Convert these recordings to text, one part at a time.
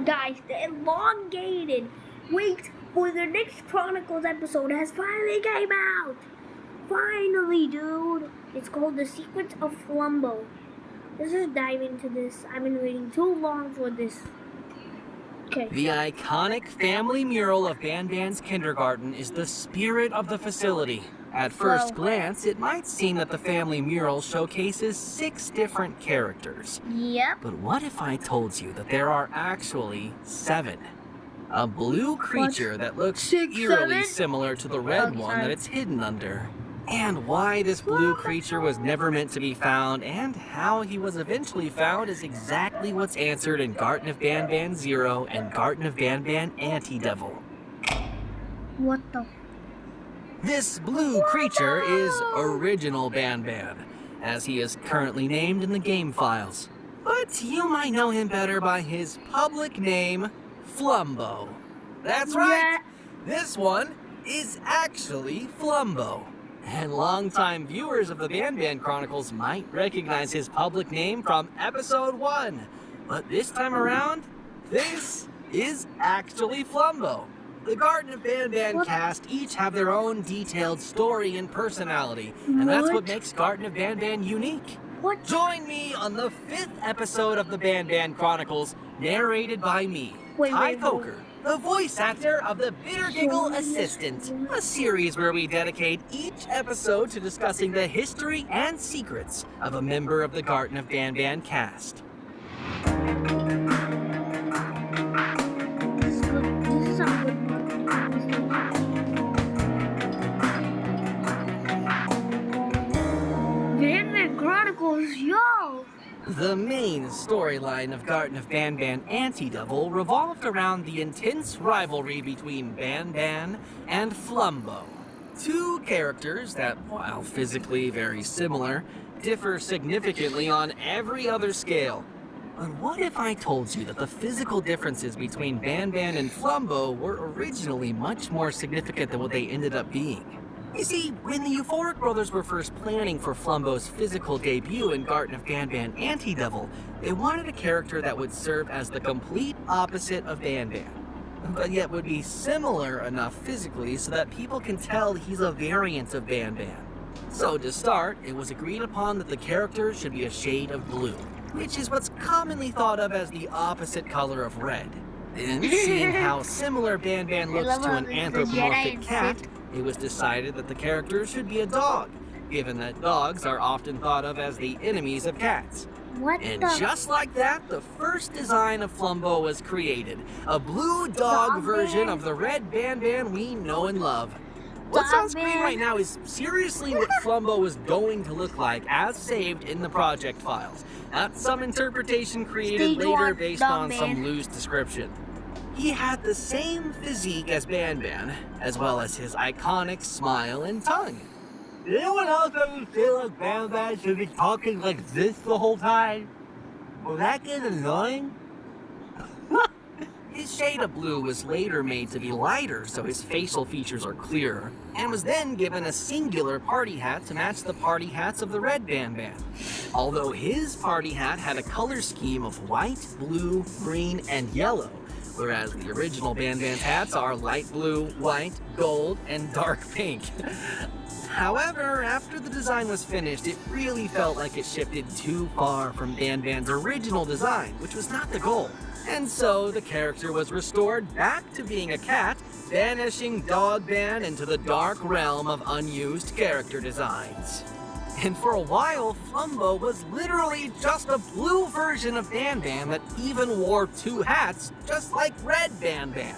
Guys, the elongated wait for the next Chronicles episode has finally came out. Finally, dude. It's called The Secrets of Flumbo. Let's just dive into this. I've been waiting too long for this. Okay. The iconic family mural of Ban Ban's kindergarten is the spirit of the facility. At first glance, it might seem that the family mural showcases 6 different characters. Yep. But what if I told you that there are actually 7? A blue creature that looks 6, eerily 7? similar to the red one that it's hidden under. And why this blue creature was never meant to be found and how he was eventually found is exactly what's answered in Garten of Banban Zero and Garten of Banban Anti-Devil. What the? This blue creature is Original Banban, as he is currently named in the game files. But you might know him better by his public name, Flumbo. That's right! This one is actually Flumbo. And longtime viewers of the Banban Chronicles might recognize his public name from episode 1. But this time around, this is actually Flumbo. The Garten of Banban cast each have their own detailed story and personality, and that's what makes Garten of Banban unique. Join me on the 5th episode of the Banban Chronicles, narrated by me, Ty Coker, the voice actor of the Bitter Giggle Assistant, a series where we dedicate each episode to discussing the history and secrets of a member of the Garten of Banban cast. Banban Chronicles, yo! The main storyline of Garten of Banban Anti-Devil revolved around the intense rivalry between Banban and Flumbo. 2 characters that, while physically very similar, differ significantly on every other scale. But what if I told you that the physical differences between Banban and Flumbo were originally much more significant than what they ended up being? You see, when the Euphoric Brothers were first planning for Flumbo's physical debut in Garten of Banban Anti-Devil, they wanted a character that would serve as the complete opposite of Banban, but yet would be similar enough physically so that people can tell he's a variant of Banban. So to start, it was agreed upon that the character should be a shade of blue, which is what's commonly thought of as the opposite color of red. Then, seeing how similar Banban looks to an anthropomorphic cat, it was decided that the character should be a dog, given that dogs are often thought of as the enemies of cats. Just like that, the first design of Flumbo was created, a blue dog version of the red Banban we know and love. What's on screen right now is seriously what Flumbo was going to look like as saved in the project files, not some interpretation created later based on some loose description. He had the same physique as Banban, as well as his iconic smile and tongue. Did anyone else ever feel like Banban should be talking like this the whole time? Will that get annoying? His shade of blue was later made to be lighter so his facial features are clearer, and was then given a singular party hat to match the party hats of the red Banban. Although his party hat had a color scheme of white, blue, green, and yellow, whereas the original Banban's hats are light blue, white, gold, and dark pink. However, after the design was finished, it really felt like it shifted too far from Banban's original design, which was not the goal. And so the character was restored back to being a cat, banishing Dogban into the dark realm of unused character designs. And for a while, Flumbo was literally just a blue version of Banban that even wore 2 hats, just like red Banban.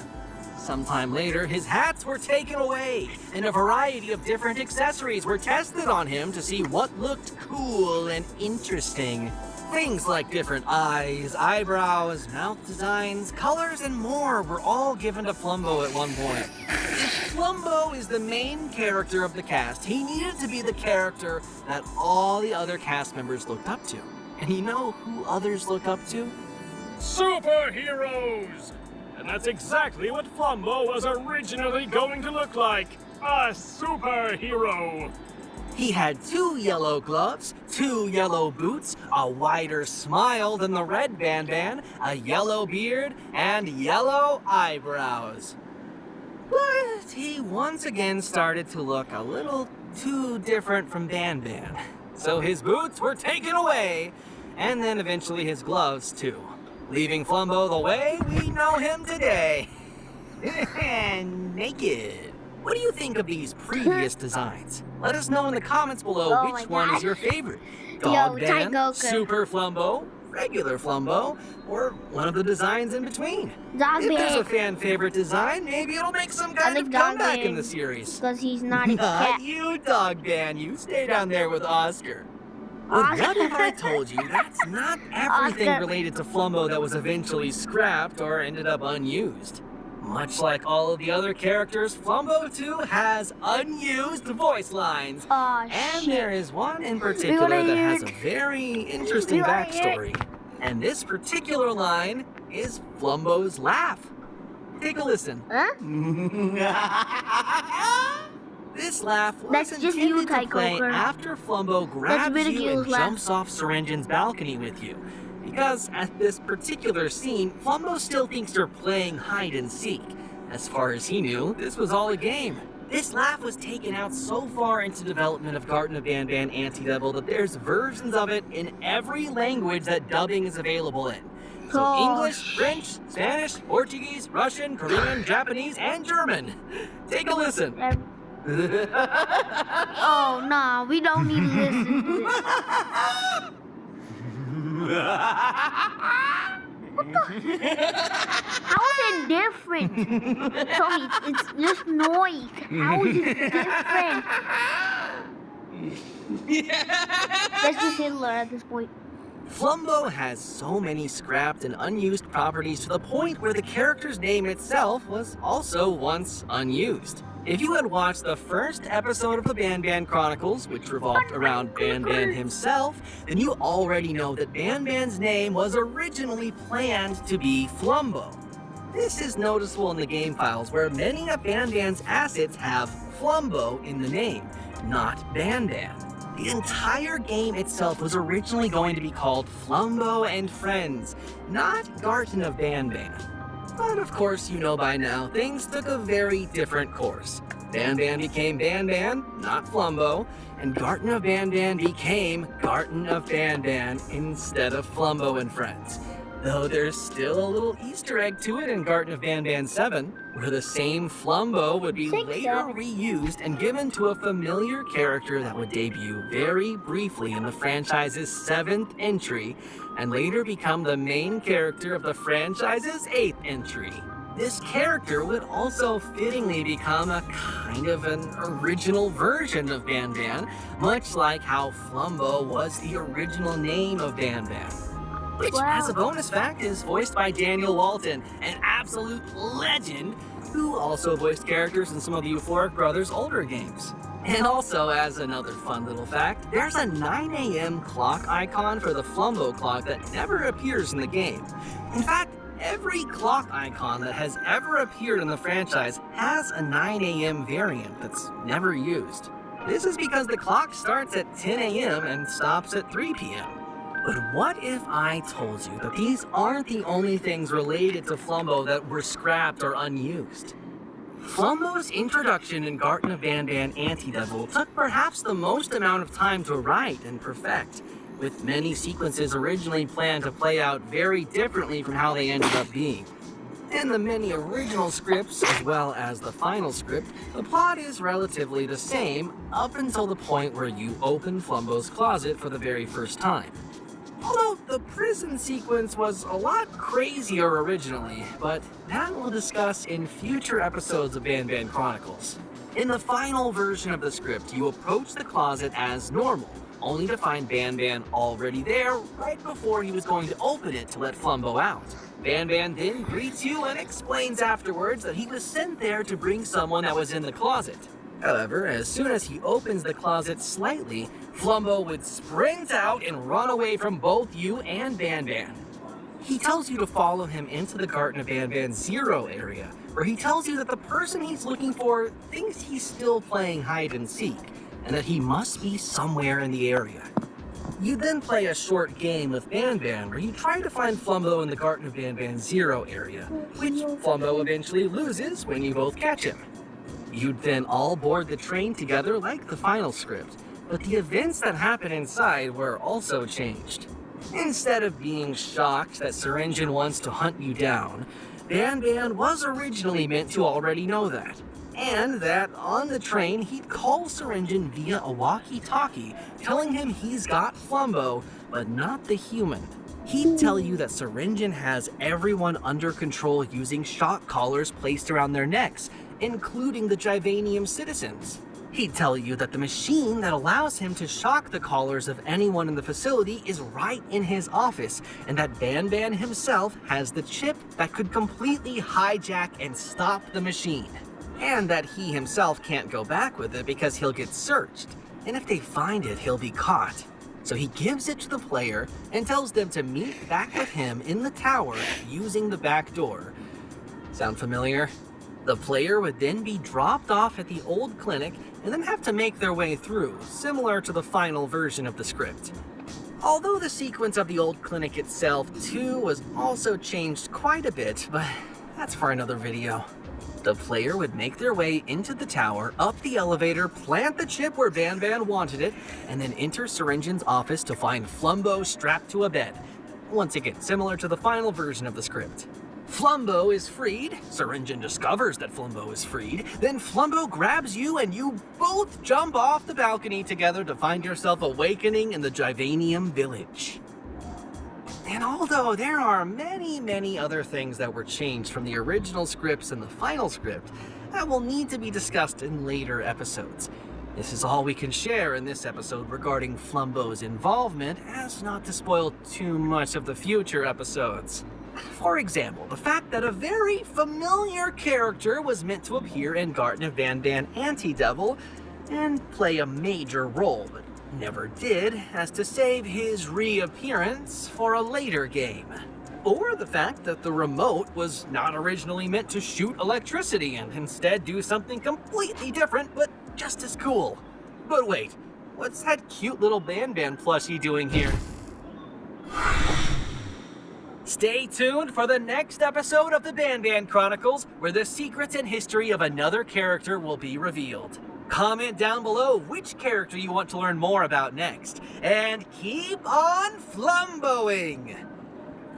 Sometime later, his hats were taken away, and a variety of different accessories were tested on him to see what looked cool and interesting. Things like different eyes, eyebrows, mouth designs, colors, and more were all given to Flumbo at one point. If Flumbo is the main character of the cast, he needed to be the character that all the other cast members looked up to. And you know who others look up to? Superheroes! And that's exactly what Flumbo was originally going to look like. A superhero! He had 2 yellow gloves, 2 yellow boots, a wider smile than the red Ban-Ban, a yellow beard, and yellow eyebrows. But he once again started to look a little too different from Ban-Ban. So his boots were taken away, and then eventually his gloves too, leaving Flumbo the way we know him today. Naked. What do you think of these previous designs? Let us know in the comments below Oh my which one God. is your favorite. Yo, Dog Ban, Tygoku. Super Flumbo, regular Flumbo, or one of the designs in between. Dog If there's a Ban, fan favorite design, maybe it'll make some kind think of Dog comeback in Ban. the series. because he's not a cat. Not you, Dog Ban. You stay down there with Oscar. But what if I told you that's not everything Oscar. related to Flumbo that was eventually scrapped or ended up unused? Much like all of the other characters, Flumbo too has unused voice lines. Oh, And shit. there is one in particular that has a very interesting We wanna hear backstory. And this particular line is Flumbo's laugh. Take a listen. Huh? This laugh That's was just you, intended to play Tygoku. after Flumbo grabs you Ridicule's and laugh. jumps off Syringen's balcony with you. Because at this particular scene, Flumbo still thinks you're playing hide and seek. As far as he knew, this was all a game. This laugh was taken out so far into development of Garten of Ban-Ban Anti-Devil that there's versions of it in every language that dubbing is available in. So Oh, English, French, Spanish, Portuguese, Russian, Korean, Japanese, and German. Take a listen. Oh, no, we don't need to listen to this. How is it different? Tell me, it's just noise. How is it different? That's just Hitler at this point. Flumbo has so many scrapped and unused properties to the point where the character's name itself was also once unused. If you had watched the first episode of the Ban-Ban Chronicles, which revolved around Ban-Ban himself, then you already know that Ban-Ban's name was originally planned to be Flumbo. This is noticeable in the game files where many of Ban-Ban's assets have Flumbo in the name, not Ban-Ban. The entire game itself was originally going to be called Flumbo and Friends, not Garten of Ban-Ban. But of course, you know by now, things took a very different course. Ban-Ban became Ban-Ban, not Flumbo, and Garten of Ban-Ban became Garten of Ban-Ban instead of Flumbo and Friends. Though there's still a little Easter egg to it in Garten of Ban-Ban 7, where the same Flumbo would be 6, later 7. reused and given to a familiar character that would debut very briefly in the franchise's 7th entry, and later become the main character of the franchise's 8th entry. This character would also fittingly become a kind of an original version of Ban-Ban, much like how Flumbo was the original name of Ban-Ban. Which, as a bonus fact, is voiced by Daniel Walton, an absolute legend, who also voiced characters in some of the Euphoric Brothers' older games. And also, as another fun little fact, there's a 9 a.m. clock icon for the Flumbo clock that never appears in the game. In fact, every clock icon that has ever appeared in the franchise has a 9 a.m. variant that's never used. This is because the clock starts at 10 a.m. and stops at 3 p.m. But what if I told you that these aren't the only things related to Flumbo that were scrapped or unused? Flumbo's introduction in Garten of Ban-Ban Anti-Devil took perhaps the most amount of time to write and perfect, with many sequences originally planned to play out very differently from how they ended up being. In the many original scripts, as well as the final script, the plot is relatively the same up until the point where you open Flumbo's closet for the very first time. Although the prison sequence was a lot crazier originally, but that we'll discuss in future episodes of Ban-Ban Chronicles. In the final version of the script, you approach the closet as normal, only to find Ban-Ban already there right before he was going to open it to let Flumbo out. Ban-Ban then greets you and explains afterwards that he was sent there to bring someone that was in the closet. However, as soon as he opens the closet slightly, Flumbo would sprint out and run away from both you and Ban-Ban. He tells you to follow him into the Garten of Ban-Ban 0 area, where he tells you that the person he's looking for thinks he's still playing hide and seek, and that he must be somewhere in the area. You then play a short game with Banban where you try to find Flumbo in the Garden of Banban Zero area, which Flumbo eventually loses when you both catch him. You'd then all board the train together like the final script, but the events that happen inside were also changed. Instead of being shocked that Sir Engine wants to hunt you down, Banban was originally meant to already know that, and that on the train he'd call Sir Engine via a walkie-talkie, telling him he's got Flumbo, but not the human. He'd tell you that Sir Engine has everyone under control using shock collars placed around their necks, including the Jivanium citizens. He'd tell you that the machine that allows him to shock the collars of anyone in the facility is right in his office, and that Banban himself has the chip that could completely hijack and stop the machine. And that he himself can't go back with it because he'll get searched, and if they find it, he'll be caught. So he gives it to the player and tells them to meet back with him in the tower using the back door. Sound familiar? The player would then be dropped off at the old clinic and then have to make their way through, similar to the final version of the script. Although the sequence of the old clinic itself too was also changed quite a bit, but that's for another video. The player would make their way into the tower, up the elevator, plant the chip where Banban wanted it, and then enter Sir Engine's office to find Flumbo strapped to a bed. Once again, similar to the final version of the script. Flumbo is freed, Sir Engine discovers that Flumbo is freed, then Flumbo grabs you and you both jump off the balcony together to find yourself awakening in the Jivanium village. And although there are many other things that were changed from the original scripts and the final script, that will need to be discussed in later episodes. This is all we can share in this episode regarding Flumbo's involvement, as not to spoil too much of the future episodes. For example, the fact that a very familiar character was meant to appear in Garten of Banban Anti-Devil and play a major role, but never did, as to save his reappearance for a later game. Or the fact that the remote was not originally meant to shoot electricity and instead do something completely different, but just as cool. But wait, what's that cute little Banban plushie doing here? Stay tuned for the next episode of the Banban Chronicles, where the secrets and history of another character will be revealed. Comment down below which character you want to learn more about next, and keep on Flumboing!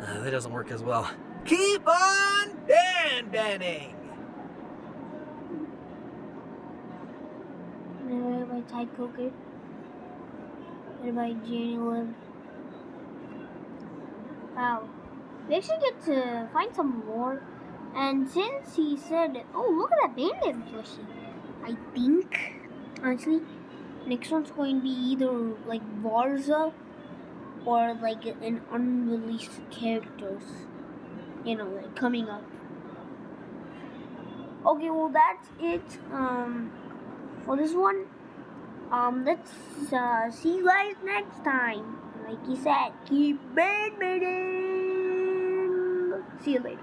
That doesn't work as well. Keep on Banbanning! By Ty Coker. By Jenny Lynn. Wow. We actually get to find some more. And since he said, oh, look at that Banban plushie. I think, honestly, next one's going to be either like Varza or like an unreleased characters. You know, like coming up. Okay, well that's it for this one. Let's see you guys next time. Like he said, keep bang. See you later.